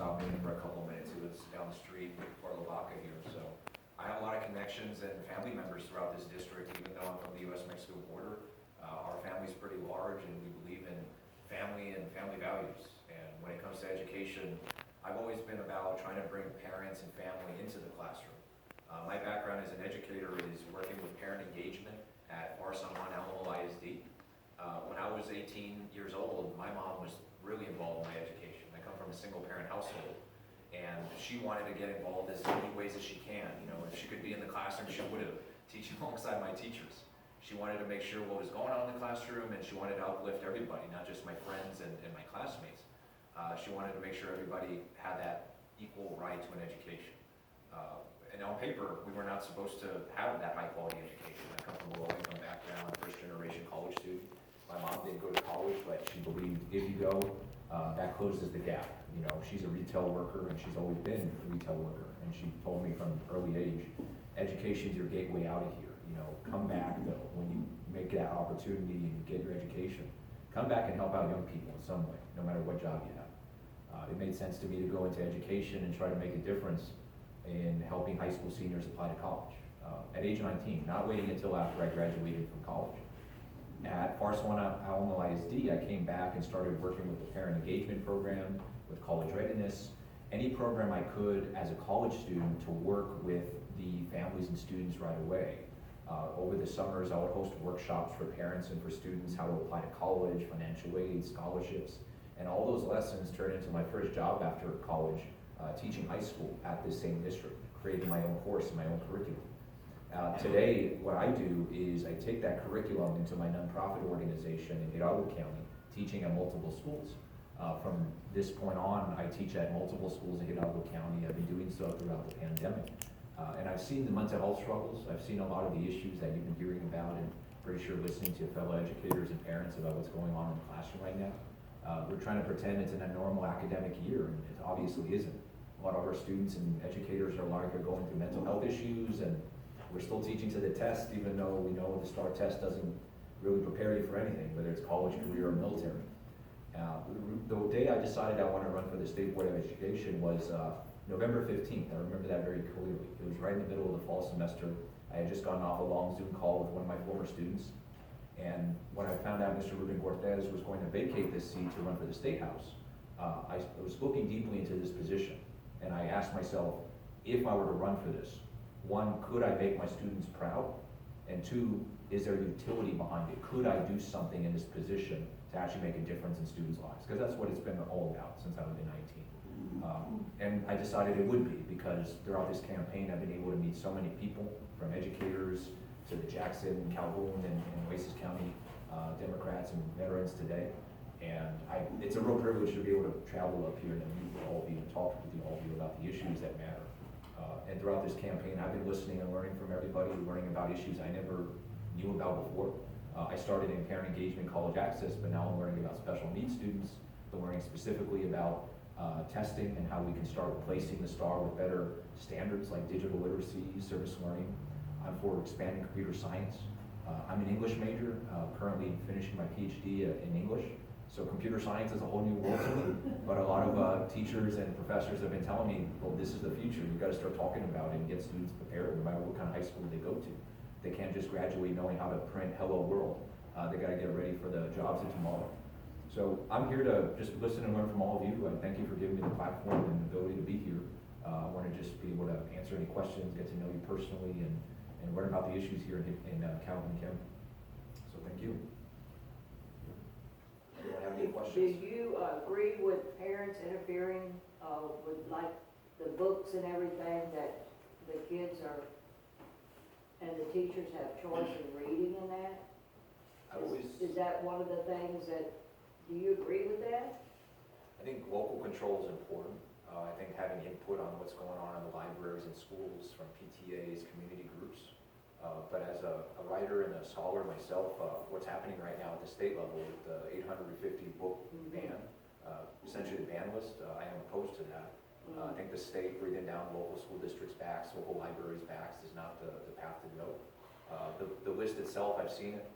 stopping in for a couple minutes. He lives down the street in Fort Lavaca here, so I have a lot of connections and family members throughout this district, even though I'm from the U.S.-Mexico border. Our family's pretty large, and we believe in family and family values. And when it comes to education, I've always been about trying to bring parents and family into the classroom. My background as an educator is working with parent engagement at San Juan Alamo ISD. When I was 18 years old, my mom was really involved in my education. I come from a single-parent household, and she wanted to get involved as many ways as she can. You know, if she could be in the classroom, she would have, teaching alongside my teachers. She wanted to make sure what was going on in the classroom, and she wanted to uplift everybody, not just my friends and my classmates. She wanted to make sure everybody had that equal right to an education. And on paper, we were not supposed to have that high-quality education. I come from a low-income background, first-generation college student. My mom didn't go to college, but she believed if you go, that closes the gap. You know, she's a retail worker, and she's always been a retail worker. And she told me from an early age, education's your gateway out of here. You know, come back though, when you make that opportunity and you get your education, come back and help out young people in some way, no matter what job you have. It made sense to me to go into education and try to make a difference in helping high school seniors apply to college. At age 19, not waiting until after I graduated from college. At San Juan Alamo ISD, I came back and started working with the parent engagement program, with college readiness, any program I could as a college student to work with the families and students right away. Over the summers, I would host workshops for parents and for students how to apply to college, financial aid, scholarships, and all those lessons turned into my first job after college, teaching high school at this same district, creating my own course and my own curriculum. Today, what I do is I take that curriculum into my nonprofit organization in Hidalgo County, teaching at multiple schools. From this point on, I teach at multiple schools in Hidalgo County. I've been doing so throughout the pandemic. And I've seen the mental health struggles. I've seen a lot of the issues that you've been hearing about, and pretty sure listening to fellow educators and parents about what's going on in the classroom right now. We're trying to pretend it's in a normal academic year, and it obviously isn't. A lot of our students and educators are going through mental health issues, and we're still teaching to the test, even though we know the STAR test doesn't really prepare you for anything, whether it's college, career, or military. The day I decided I want to run for the State Board of Education was November 15th. I remember that very clearly. It was right in the middle of the fall semester. I had just gotten off a long Zoom call with one of my former students. And when I found out Mr. Ruben Cortez was going to vacate this seat to run for the State House, I was looking deeply into this position. And I asked myself, if I were to run for this, one, could I make my students proud? And two, is there utility behind it? Could I do something in this position to actually make a difference in students' lives? Because that's what it's been all about since I've been 19. And I decided it would be, because throughout this campaign I've been able to meet so many people, from educators to the Jackson, Calhoun, and Oasis County Democrats and veterans today. And it's a real privilege to be able to travel up here and meet with all of you and talk with all of you about the issues that matter. And throughout this campaign, I've been listening and learning from everybody, learning about issues I never knew about before. I started in parent engagement, college access, but now I'm learning about special needs students. I'm learning specifically about testing and how we can start replacing the STAR with better standards like digital literacy, service learning. I'm for expanding computer science. I'm an English major, currently finishing my PhD in English. So computer science is a whole new world to me, but a lot of teachers and professors have been telling me, well, this is the future. You've got to start talking about it and get students prepared no matter what kind of high school they go to. They can't just graduate knowing how to print hello world. They got to get ready for the jobs of tomorrow. So I'm here to just listen and learn from all of you. I thank you for giving me the platform and the ability to be here. I want to just be able to answer any questions, get to know you personally, and learn about the issues here in Calhoun County. So thank you. Anyone have any questions? Do you agree with parents interfering with like the books and everything that the kids are, and the teachers have choice in reading in that? Is that one of the things that, do you agree with that? I think local control is important. I think having input on what's going on in the libraries and schools from PTAs, community groups. But as a writer and a scholar myself, what's happening right now at the state level with the 850 book ban, essentially the ban list, I am opposed to that. I think the state breathing down local school districts' backs, local libraries' backs is not the path to go. The list itself, I've seen it.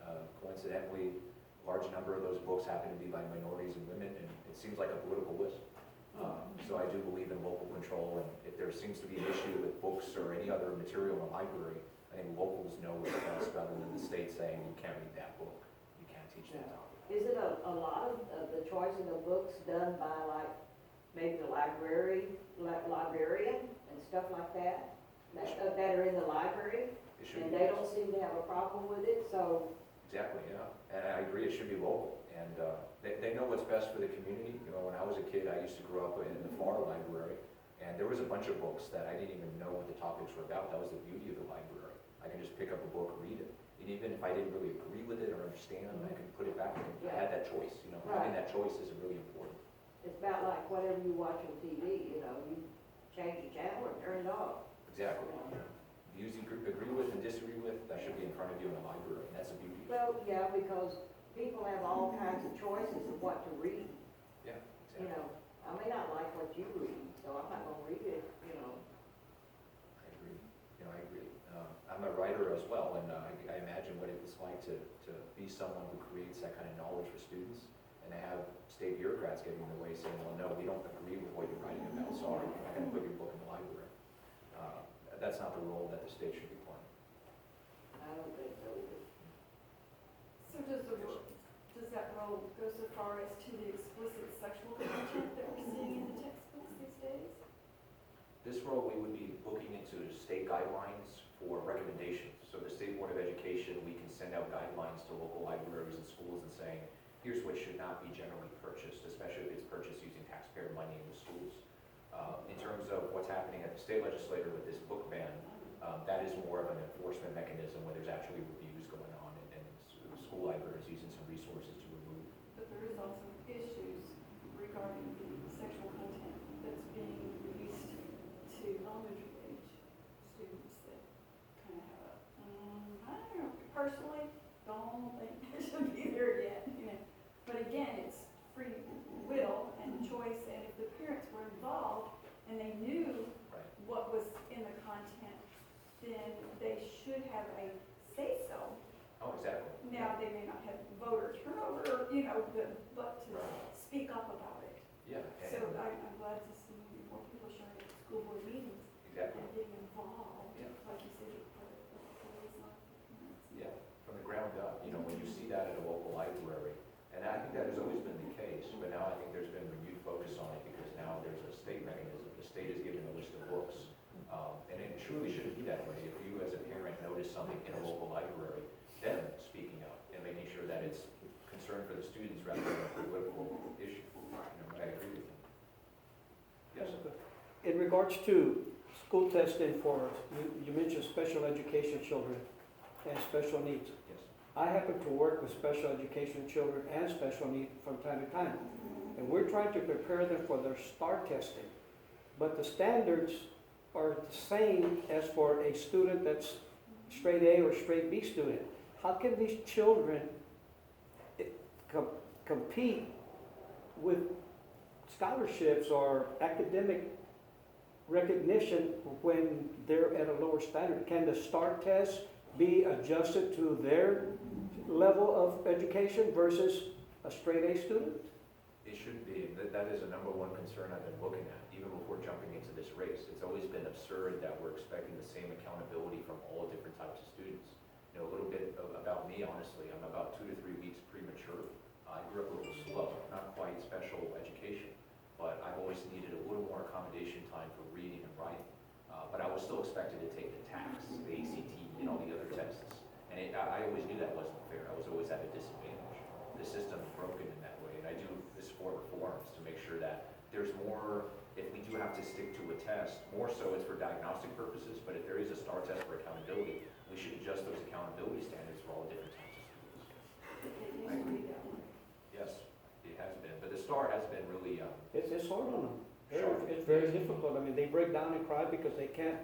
Coincidentally, a large number of those books happen to be by minorities and women, and it seems like a political list. So I do believe in local control, and if there seems to be an issue with books or any other material in the library, I think locals know what's best rather than the state saying, you can't read that book, you can't teach that topic. Is it a lot of the choice of the books done by like, maybe the librarian and stuff like that? That are in the library, It should and be. they don't seem to have a problem with it, so, Exactly, yeah, and I agree, it should be local, and they know what's best for the community. You know, when I was a kid, I used to grow up in the FAR library, and there was a bunch of books that I didn't even know what the topics were about. That was the beauty of the library. I could just pick up a book, read it, and even if I didn't really agree with it or understand, I could put it back, and I had that choice, you know, having that choice is really important. it's about like whatever you watch on TV, you know, you change the channel or turn it off. Exactly. Views you agree with and disagree with, that should be in front of you in the library, and that's the beauty. Well, yeah, because people have all kinds of choices of what to read, Yeah, you exactly. know. I may not like what you read, so I'm not gonna read it, you know. I agree. You know, I agree. I'm a writer as well, and I imagine what it's like to be someone who creates that kind of knowledge for students, and to have state bureaucrats getting in the way saying, well, no, we don't agree with what you're writing about, sorry, we're not gonna put your book in the library. That's not the role that the state should be playing. I don't think so either. So does that role go so far as to the explicit sexual content that we're seeing in the textbooks these days? This role, we would be looking into state guidelines for recommendations. So the State Board of Education, we can send out guidelines to local libraries and schools and saying, here's what should not be generally purchased, especially if it's purchased using taxpayer money in the schools. In terms of what's happening at the state legislature with this book ban, that is more of an enforcement mechanism where there's actually reviews going on and school libraries using some resources to remove. But there is also issues regarding the sexual content that's being released to elementary age students that kind of have I don't know, personally, don't think it should be there yet, you know. But again, it's free will and choice, and if the parents were involved and they knew Right. what was in the content, then they should have a say-so. Oh, exactly. Now, they may not have voter turnover, you know, but to Right. speak up about it. Yeah. So I'm glad to see more people showing up at school board meetings Exactly. and getting involved, Yeah. like you said, you're part of the liaison for parents. Yeah, from the ground up, you know, when you see that at a local library, and I think that has always been the case, but now I think there's been renewed focus on it because now there's a state mechanism. The state is giving a list of books, and it truly shouldn't be that way. If you as a parent notice something in a local library, then speaking up and making sure that it's concern for the students rather than a political issue. You know, I agree with you. Yes, In regards to school testing for, you mentioned special education children and special needs. yes. I happen to work with special education children and special needs from time to time. And we're trying to prepare them for their STAR testing. But the standards are the same as for a student that's straight A or straight B student. How can these children compete with scholarships or academic recognition when they're at a lower standard? Can the STAR test be adjusted to their level of education versus a straight A student? It should be. That is a number one concern I've been looking at, even before jumping into this race. It's always been absurd that we're expecting the same accountability from all different types of students. You know, a little bit about me, honestly, I'm about 2 to 3 weeks premature. I grew up a little slow, not quite special education, but I've always needed a little more accommodation time for reading and writing. But I was still expected to take the TAKS, the ACT, and all the other tests. And I always knew that wasn't fair. I was always at a disadvantage. The system is broken in that way, and I do this for reforms to make sure that there's more, if we do have to stick to a test, more so it's for diagnostic purposes, but if there is a STAR test for accountability, we should adjust those accountability standards for all different types of schools. It used to be that way. Yes, it has been, but the STAR has been really, It's hard on them. Sure. It's very difficult. I mean, they break down and cry because they can't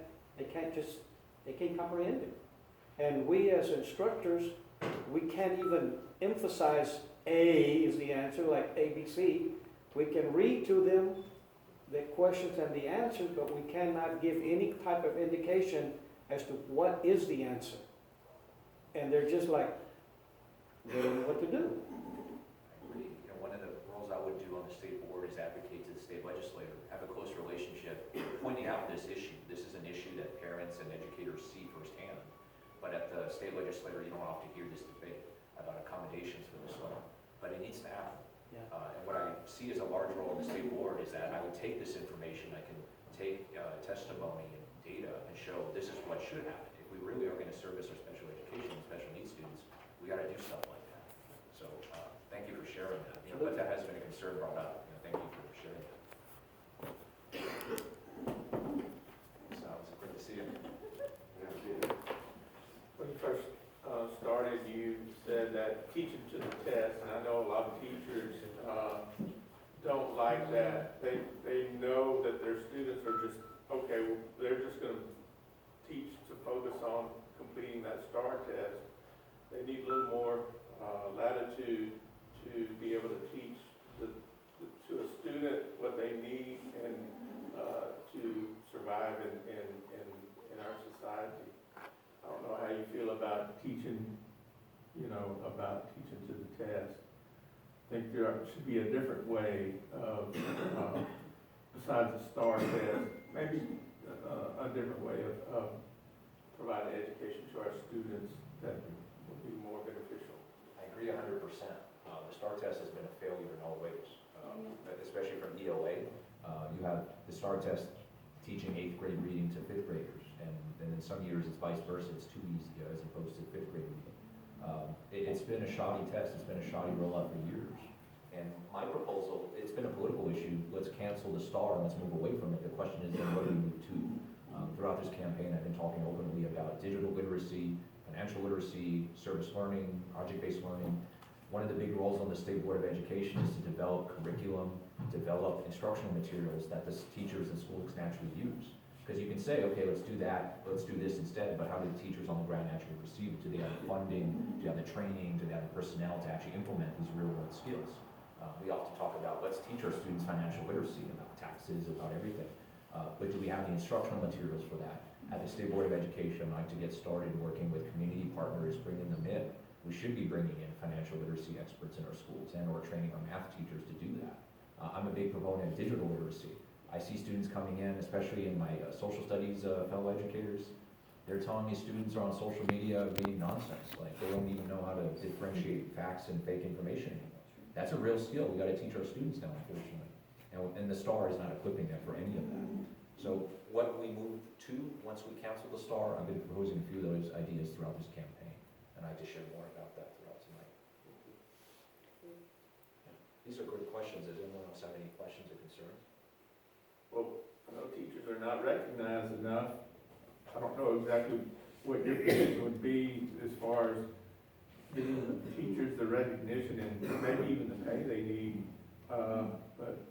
comprehend it. And we as instructors, we can't even emphasize A is the answer, like ABC. We can read to them the questions and the answers, but we cannot give any type of indication as to what is the answer. And they're just like, they don't know what to do. I agree. You know, one of the roles I would do on the state board is advocate to the state legislature we have this issue. This is an issue that parents and educators see firsthand. But at the state legislature, you don't often hear this debate about accommodations for this level. But it needs to happen. Yeah. And what I see as a large role in the state board is that I would take this information, I can take testimony and data and show this is what should happen. If we really are going to service our special education and special needs students, we got to do stuff like that. So thank you for sharing that. But that has been a concern brought up. Thank you for sharing that. Sounds great to see you. When you first started, you said that teaching to the test, and I know a lot of teachers don't like that. They know that their students are just, okay, well, they're just going to teach to focus on completing that STAR test. They need a little more latitude to be able to teach to a student what they need and to survive in our society. I don't know how you feel about teaching, about teaching to the test. I think there should be a different way of, besides the STAR test, maybe a different way of providing education to our students that would be more beneficial. I agree 100%. The STAR test has been a failure in all ways, especially from EOA. You have the STAR test teaching 8th grade reading to 5th graders, and in some years it's vice versa, it's too easy as opposed to 5th grade reading. It's been a shoddy test, it's been a shoddy rollout for years. And my proposal, it's been a political issue, let's cancel the STAR and let's move away from it. The question is then what do we move to? Throughout this campaign I've been talking openly about digital literacy, financial literacy, service learning, project-based learning. One of the big roles on the State Board of Education is to develop curriculum, develop instructional materials that the teachers and schools can actually use. Because you can say, okay, let's do that, let's do this instead, but how do the teachers on the ground actually receive it? Do they have the funding? Do they have the training? Do they have the personnel to actually implement these real-world skills? We often talk about, let's teach our students financial literacy, about taxes, about everything. But do we have the instructional materials for that? At the State Board of Education, I'd like to get started working with community partners, bringing them in. We should be bringing in financial literacy experts in our schools and or training our math teachers to do that. I'm a big proponent of digital literacy. I see students coming in, especially in my social studies fellow educators, they're telling me students are on social media reading nonsense. Like they don't even know how to differentiate facts and fake information anymore. That's a real skill. We got to teach our students now, unfortunately. And the STAR is not equipping them for any of that. So what we move to once we cancel the STAR, I've been proposing a few of those ideas throughout this campaign. And I just share more about that throughout tonight. These are great questions. Does anyone else have any questions or concerns? Well, I know teachers are not recognized enough. I don't know exactly what your position would be as far as giving teachers the recognition and maybe even the pay they need. But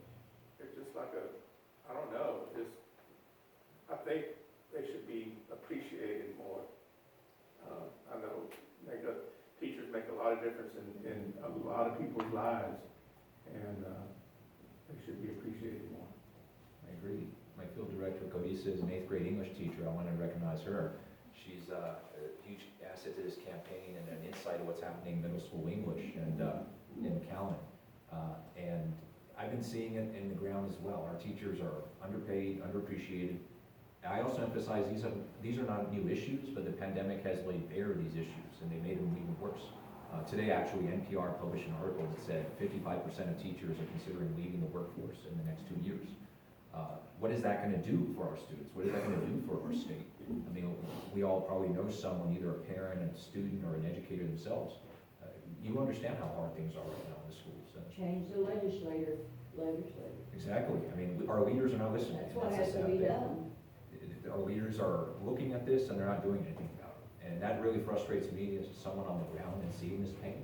it's just like I don't know, I think they should be appreciated more. I know teachers make a lot of difference in a lot of people's lives, and they should be appreciated more. I agree. My field director, Codisa, is an 8th grade English teacher. I want to recognize her. She's a huge asset to this campaign and an insight of what's happening in middle school English and in Callan. And I've been seeing it in the ground as well. Our teachers are underpaid, underappreciated. I also emphasize these are not new issues, but the pandemic has laid bare these issues, and they made them even worse. Today, actually, NPR published an article that said 55% of teachers are considering leaving the workforce in the next 2 years. What is that going to do for our students? What is that going to do for our state? I mean, we all probably know someone, either a parent, a student, or an educator themselves. You understand how hard things are right now in the schools. Change the legislature. Exactly. I mean, our leaders are not listening. That's what the has to sad be thing. done. Our leaders are looking at this and they're not doing anything about it. And that really frustrates me as someone on the ground and seeing this pain.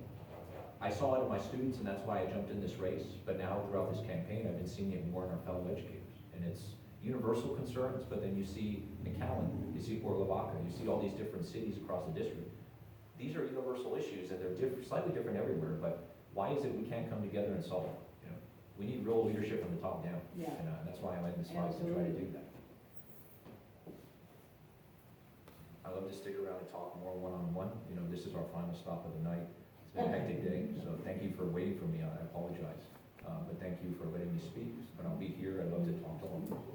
I saw it in my students, and that's why I jumped in this race. But now throughout this campaign, I've been seeing it more in our fellow educators. And it's universal concerns, but then you see McAllen, you see Port Lavaca, you see all these different cities across the district. These are universal issues, and they're slightly different everywhere, but why is it we can't come together and solve them? We need real leadership from the top down. Yeah. And that's why I'm in this fight to try to do that. I love to stick around and talk more one-on-one. This is our final stop of the night. It's been a hectic day, so thank you for waiting for me. I apologize. But thank you for letting me speak. But I'll be here. I'd love to talk to all of you.